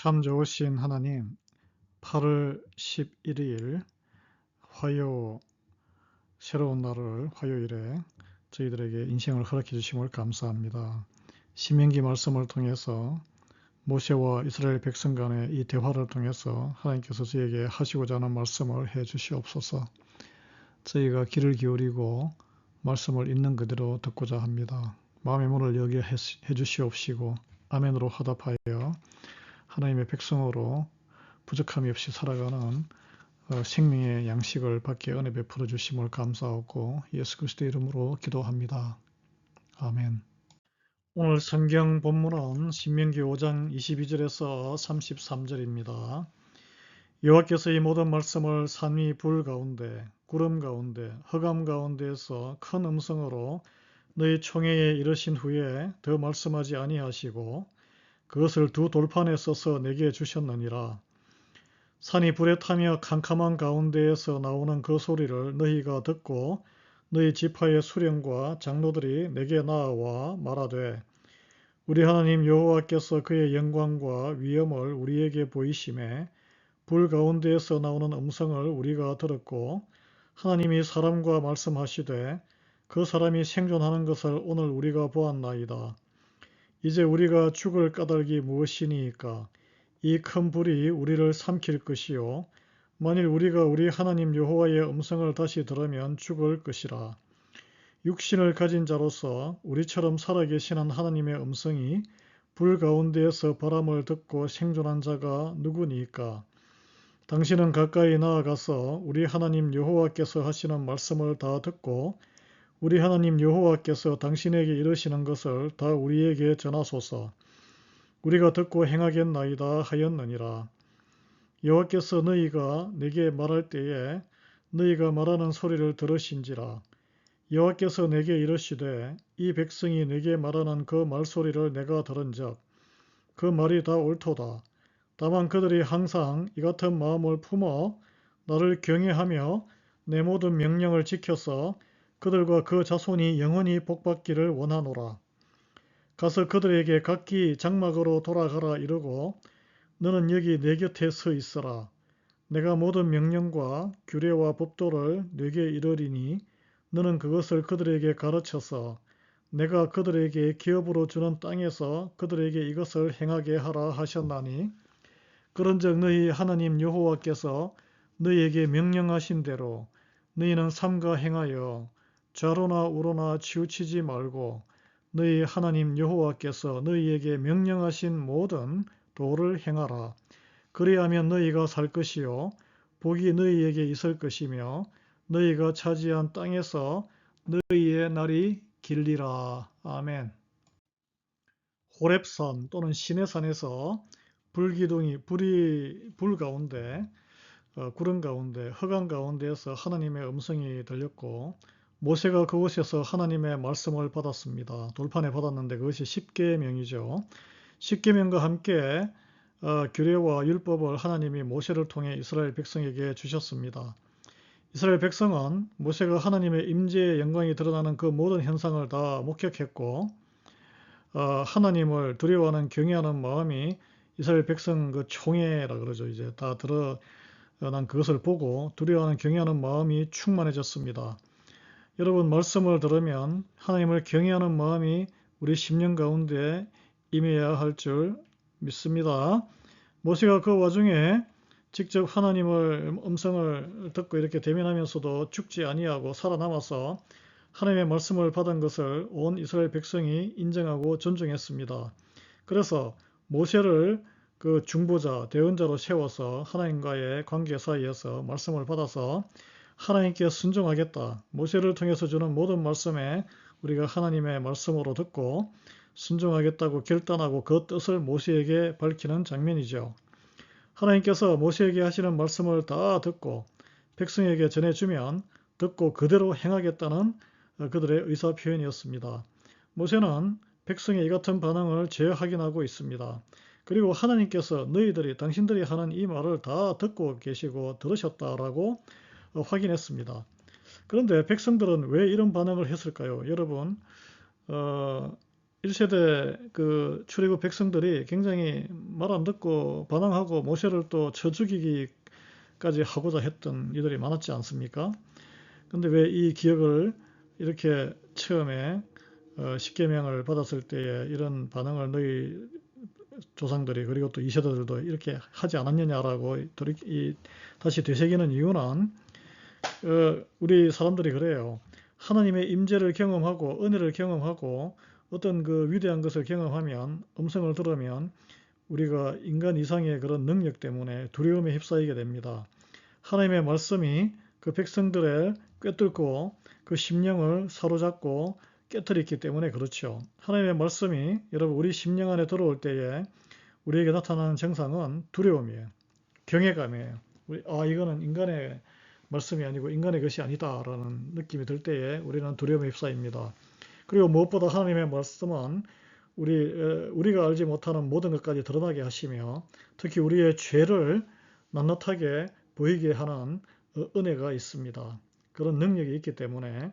참 좋으신 하나님, 8월 11일 새로운 날을 화요일에 저희들에게 인생을 허락해 주심을 감사합니다. 신명기 말씀을 통해서 모세와 이스라엘 백성 간의 이 대화를 통해서 하나님께서 저에게 하시고자 하는 말씀을 해 주시옵소서. 저희가 귀를 기울이고 말씀을 있는 그대로 듣고자 합니다. 마음의 문을 열게 해 주시옵시고 아멘으로 화답하여 하나님의 백성으로 부족함이 없이 살아가는 생명의 양식을 받게 은혜 베풀어 주심을 감사하고 예수 그리스도의 이름으로 기도합니다. 아멘. 오늘 성경 본문은 신명기 5장 22절에서 33절입니다. 여호와께서 이 모든 말씀을 산 위 불 가운데 구름 가운데 흑암 가운데에서 큰 음성으로 너희 총회에 이르신 후에 더 말씀하지 아니하시고 그것을 두 돌판에 써서 내게 주셨느니라. 산이 불에 타며 캄캄한 가운데에서 나오는 그 소리를 너희가 듣고 너희 지파의 수령과 장로들이 내게 나아와 말하되 우리 하나님 여호와께서 그의 영광과 위엄을 우리에게 보이심에 불 가운데에서 나오는 음성을 우리가 들었고 하나님이 사람과 말씀하시되 그 사람이 생존하는 것을 오늘 우리가 보았나이다. 이제 우리가 죽을 까닭이 무엇이니까? 이 큰 불이 우리를 삼킬 것이요 만일 우리가 우리 하나님 여호와의 음성을 다시 들으면 죽을 것이라. 육신을 가진 자로서 우리처럼 살아계시는 하나님의 음성이 불 가운데에서 바람을 듣고 생존한 자가 누구니까? 당신은 가까이 나아가서 우리 하나님 여호와께서 하시는 말씀을 다 듣고 우리 하나님 여호와께서 당신에게 이르시는 것을 다 우리에게 전하소서. 우리가 듣고 행하겠나이다 하였느니라. 여호와께서 너희가 내게 말할 때에 너희가 말하는 소리를 들으신지라. 여호와께서 내게 이르시되 이 백성이 내게 말하는 그 말소리를 내가 들은즉 그 말이 다 옳도다. 다만 그들이 항상 이 같은 마음을 품어 나를 경외하며 내 모든 명령을 지켜서 그들과 그 자손이 영원히 복받기를 원하노라. 가서 그들에게 각기 장막으로 돌아가라 이르고 너는 여기 내 곁에 서 있으라. 내가 모든 명령과 규례와 법도를 네게 이르리니 너는 그것을 그들에게 가르쳐서 내가 그들에게 기업으로 주는 땅에서 그들에게 이것을 행하게 하라 하셨나니 그런즉 너희 하나님 여호와께서 너희에게 명령하신 대로 너희는 삼가 행하여 좌로나 우로나 치우치지 말고 너희 하나님 여호와께서 너희에게 명령하신 모든 도를 행하라. 그리하면 너희가 살 것이요 복이 너희에게 있을 것이며 너희가 차지한 땅에서 너희의 날이 길리라. 아멘. 호렙산 또는 시내산에서 불 가운데 구름 가운데 흑암 가운데에서 하나님의 음성이 들렸고 모세가 그곳에서 하나님의 말씀을 받았습니다. 돌판에 받았는데 그것이 십계명이죠. 십계명과 함께 규례와 율법을 하나님이 모세를 통해 이스라엘 백성에게 주셨습니다. 이스라엘 백성은 모세가 하나님의 임재의 영광이 드러나는 그 모든 현상을 다 목격했고 하나님을 두려워하는 경외하는 마음이 이스라엘 백성 그 총회라 그러죠. 이제 다 드러난 그것을 보고 두려워하는 경외하는 마음이 충만해졌습니다. 여러분 말씀을 들으면 하나님을 경외하는 마음이 우리 심령 가운데 임해야 할 줄 믿습니다. 모세가 그 와중에 직접 하나님의 음성을 듣고 이렇게 대면하면서도 죽지 아니하고 살아남아서 하나님의 말씀을 받은 것을 온 이스라엘 백성이 인정하고 존중했습니다. 그래서 모세를 그 중보자, 대언자로 세워서 하나님과의 관계 사이에서 말씀을 받아서 하나님께 순종하겠다. 모세를 통해서 주는 모든 말씀에 우리가 하나님의 말씀으로 듣고 순종하겠다고 결단하고 그 뜻을 모세에게 밝히는 장면이죠. 하나님께서 모세에게 하시는 말씀을 다 듣고 백성에게 전해주면 듣고 그대로 행하겠다는 그들의 의사표현이었습니다. 모세는 백성의 이 같은 반응을 재확인하고 있습니다. 그리고 하나님께서 당신들이 하는 이 말을 다 듣고 계시고 들으셨다라고 확인했습니다. 그런데 백성들은 왜 이런 반응을 했을까요? 여러분 1세대 그 출애굽 백성들이 굉장히 말 안 듣고 반항하고 모세를 또 쳐 죽이기까지 하고자 했던 이들이 많았지 않습니까? 근데 왜 이 기억을 이렇게 처음에 십계명을 받았을 때에 이런 반응을 너희 조상들이 그리고 또 2세대들도 이렇게 하지 않았느냐라고 다시 되새기는 이유는 우리 사람들이 그래요. 하나님의 임재를 경험하고 은혜를 경험하고 어떤 그 위대한 것을 경험하면 음성을 들으면 우리가 인간 이상의 그런 능력 때문에 두려움에 휩싸이게 됩니다. 하나님의 말씀이 그 백성들의 꿰뚫고 그 심령을 사로잡고 깨뜨렸기 때문에 그렇죠. 하나님의 말씀이 여러분 우리 심령 안에 들어올 때에 우리에게 나타나는 증상은 두려움이에요. 경외감이에요. 이거는 인간의 말씀이 아니고 인간의 것이 아니다라는 느낌이 들 때에 우리는 두려움에 휩싸입니다. 그리고 무엇보다 하나님의 말씀은 우리가 알지 못하는 모든 것까지 드러나게 하시며 특히 우리의 죄를 낱낱하게 보이게 하는 은혜가 있습니다. 그런 능력이 있기 때문에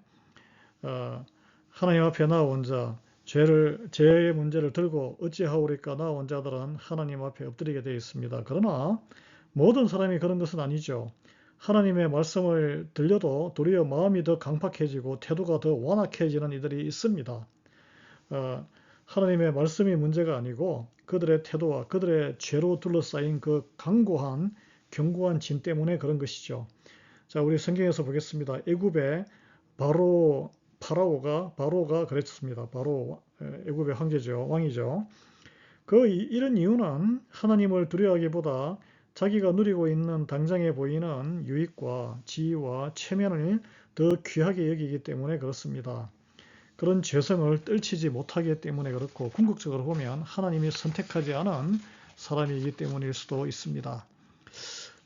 하나님 앞에 나온 자, 죄의 문제를 들고 어찌하오리까 나온 자들은 하나님 앞에 엎드리게 되어 있습니다. 그러나 모든 사람이 그런 것은 아니죠. 하나님의 말씀을 들려도 도리어 마음이 더 강팍해지고 태도가 더 완악해지는 이들이 있습니다. 하나님의 말씀이 문제가 아니고 그들의 태도와 그들의 죄로 둘러싸인 그 견고한 진 때문에 그런 것이죠. 자, 우리 성경에서 보겠습니다. 애굽의 바로가 그랬습니다. 바로 애굽의 왕이죠. 이런 이유는 하나님을 두려워하기보다 자기가 누리고 있는 당장에 보이는 유익과 지위와 체면을 더 귀하게 여기기 때문에 그렇습니다. 그런 죄성을 떨치지 못하기 때문에 그렇고 궁극적으로 보면 하나님이 선택하지 않은 사람이기 때문일 수도 있습니다.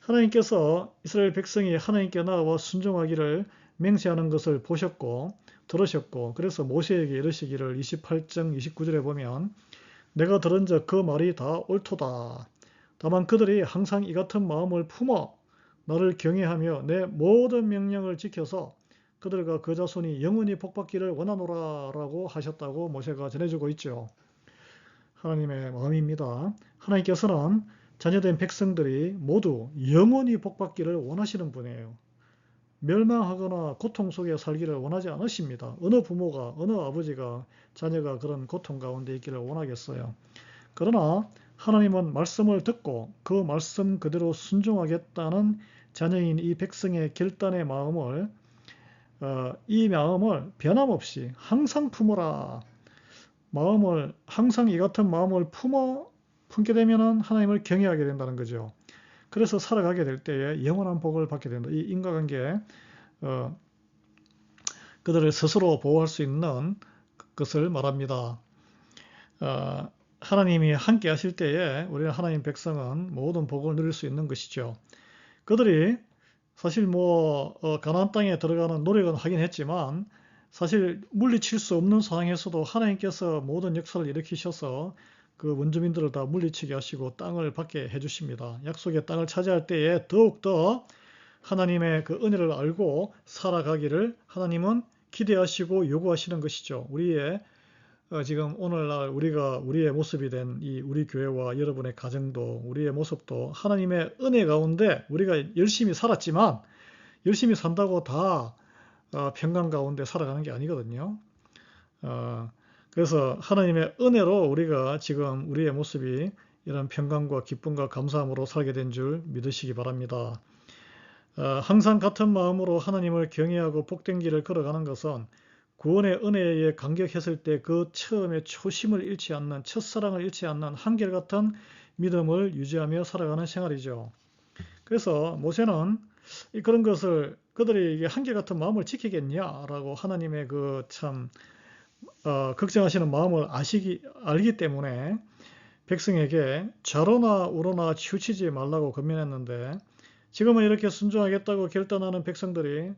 하나님께서 이스라엘 백성이 하나님께 나아와 순종하기를 맹세하는 것을 보셨고 들으셨고 그래서 모세에게 이르시기를 28장 29절에 보면 내가 들은즉 그 말이 다 옳도다. 다만 그들이 항상 이 같은 마음을 품어 나를 경외하며 내 모든 명령을 지켜서 그들과 그 자손이 영원히 복받기를 원하노라라고 하셨다고 모세가 전해주고 있죠. 하나님의 마음입니다. 하나님께서는 자녀된 백성들이 모두 영원히 복받기를 원하시는 분이에요. 멸망하거나 고통 속에 살기를 원하지 않으십니다. 어느 부모가, 어느 아버지가 자녀가 그런 고통 가운데 있기를 원하겠어요. 그러나 하나님은 말씀을 듣고 그 말씀 그대로 순종하겠다는 자녀인 이 백성의 결단의 마음을 이 마음을 변함없이 항상 품어라. 항상 이 같은 마음을 품게 되면 하나님을 경외하게 된다는 거죠. 그래서 살아가게 될 때에 영원한 복을 받게 된다. 이 인과관계 그들을 스스로 보호할 수 있는 것을 말합니다. 하나님이 함께 하실 때에 우리는 하나님 백성은 모든 복을 누릴 수 있는 것이죠. 그들이 사실 가나안 땅에 들어가는 노력은 하긴 했지만 사실 물리칠 수 없는 상황에서도 하나님께서 모든 역사를 일으키셔서 그 원주민들을 다 물리치게 하시고 땅을 받게 해주십니다. 약속의 땅을 차지할 때에 더욱더 하나님의 그 은혜를 알고 살아가기를 하나님은 기대하시고 요구하시는 것이죠. 지금 오늘날 우리의 모습이 된 우리 교회와 여러분의 가정도 우리의 모습도 하나님의 은혜 가운데 우리가 열심히 살았지만 열심히 산다고 다 평강 가운데 살아가는 게 아니거든요. 그래서 하나님의 은혜로 우리가 지금 우리의 모습이 이런 평강과 기쁨과 감사함으로 살게 된 줄 믿으시기 바랍니다. 항상 같은 마음으로 하나님을 경외하고 복된 길을 걸어가는 것은 구원의 은혜에 감격했을 때 그 처음에 초심을 잃지 않는 첫사랑을 잃지 않는 한결같은 믿음을 유지하며 살아가는 생활이죠. 그래서 모세는 그런 것을 그들이 이게 한결같은 마음을 지키겠냐라고 하나님의 그 참 걱정하시는 마음을 알기 때문에 백성에게 좌로나 우로나 치우치지 말라고 권면했는데 지금은 이렇게 순종하겠다고 결단하는 백성들이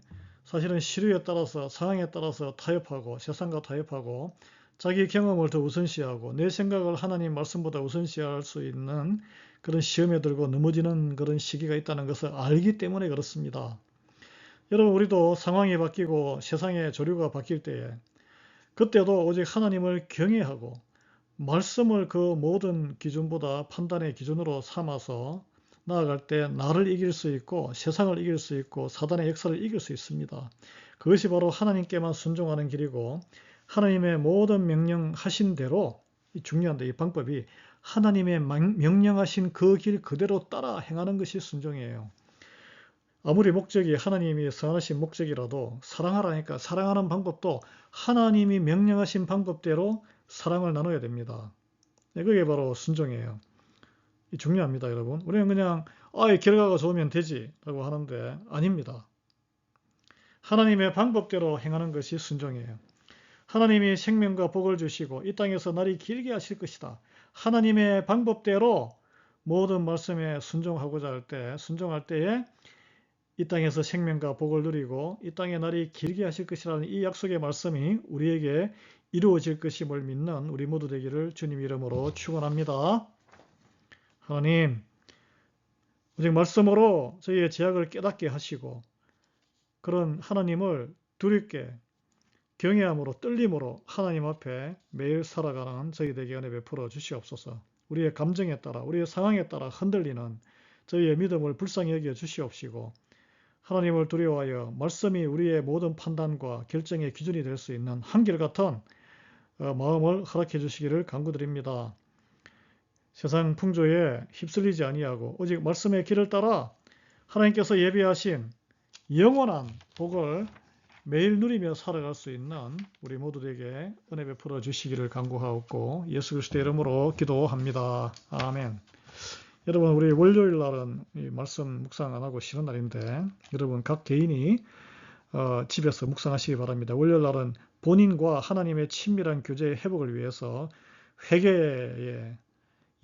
사실은 시류에 따라서 상황에 따라서 타협하고 세상과 타협하고 자기 경험을 더 우선시하고 내 생각을 하나님 말씀보다 우선시할 수 있는 그런 시험에 들고 넘어지는 그런 시기가 있다는 것을 알기 때문에 그렇습니다. 여러분 우리도 상황이 바뀌고 세상의 조류가 바뀔 때에 그때도 오직 하나님을 경외하고 말씀을 그 모든 기준보다 판단의 기준으로 삼아서 나아갈 때 나를 이길 수 있고 세상을 이길 수 있고 사단의 역사를 이길 수 있습니다. 그것이 바로 하나님께만 순종하는 길이고 하나님의 모든 명령하신 대로 중요한데 이 방법이 하나님의 명령하신 그 길 그대로 따라 행하는 것이 순종이에요. 아무리 목적이 하나님이 선하신 목적이라도 사랑하라니까 사랑하는 방법도 하나님이 명령하신 방법대로 사랑을 나눠야 됩니다. 그게 바로 순종이에요. 중요합니다, 여러분. 우리는 그냥 결과가 좋으면 되지 라고 하는데 아닙니다. 하나님의 방법대로 행하는 것이 순종이에요. 하나님이 생명과 복을 주시고 이 땅에서 날이 길게 하실 것이다. 하나님의 방법대로 모든 말씀에 순종할 때에 이 땅에서 생명과 복을 누리고 이 땅의 날이 길게 하실 것이라는 이 약속의 말씀이 우리에게 이루어질 것임을 믿는 우리 모두 되기를 주님 이름으로 축원합니다. 하나님, 오직 말씀으로 저희의 죄악을 깨닫게 하시고 그런 하나님을 두렵게 경외함으로 떨림으로 하나님 앞에 매일 살아가는 저희에게 은혜 베풀어 주시옵소서. 우리의 감정에 따라 우리의 상황에 따라 흔들리는 저희의 믿음을 불쌍히 여겨 주시옵시고 하나님을 두려워하여 말씀이 우리의 모든 판단과 결정의 기준이 될 수 있는 한결같은 마음을 허락해 주시기를 간구드립니다. 세상 풍조에 휩쓸리지 아니하고 오직 말씀의 길을 따라 하나님께서 예비하신 영원한 복을 매일 누리며 살아갈 수 있는 우리 모두에게 은혜 베풀어 주시기를 간구하옵고 예수 그리스도의 이름으로 기도합니다. 아멘. 여러분, 우리 월요일 날은 말씀 묵상 안 하고 쉬는 날인데 여러분 각 개인이 집에서 묵상하시기 바랍니다. 월요일 날은 본인과 하나님의 친밀한 교제의 회복을 위해서 회개의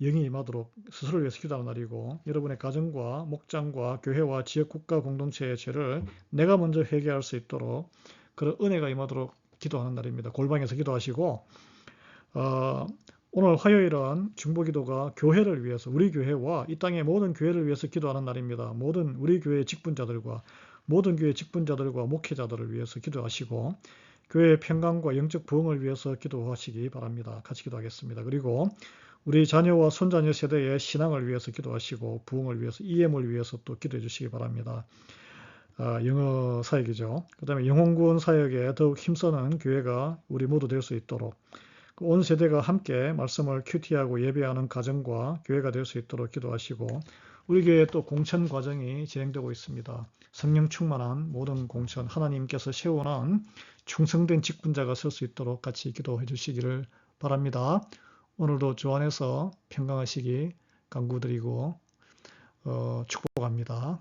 영이 임하도록 스스로를 위해서 기도하는 날이고 여러분의 가정과 목장과 교회와 지역 국가 공동체의 죄를 내가 먼저 회개할 수 있도록 그런 은혜가 임하도록 기도하는 날입니다. 골방에서 기도하시고 오늘 화요일은 중보기도가 교회를 위해서 우리 교회와 이 땅의 모든 교회를 위해서 기도하는 날입니다. 모든 우리 교회의 직분자들과 모든 교회 직분자들과 목회자들을 위해서 기도하시고 교회의 평강과 영적 부흥을 위해서 기도하시기 바랍니다. 같이 기도하겠습니다. 그리고 우리 자녀와 손자녀 세대의 신앙을 위해서 기도하시고 부흥을 위해서 EM을 위해서 또 기도해 주시기 바랍니다. 영어 사역이죠. 그 다음에 영혼구원 사역에 더욱 힘쓰는 교회가 우리 모두 될 수 있도록 온 세대가 함께 말씀을 큐티하고 예배하는 가정과 교회가 될 수 있도록 기도하시고 우리 교회에 또 공천 과정이 진행되고 있습니다. 성령 충만한 모든 공천 하나님께서 세우는 충성된 직분자가 설 수 있도록 같이 기도해 주시기를 바랍니다. 오늘도 주 안에서 평강하시기 간구드리고 축복합니다.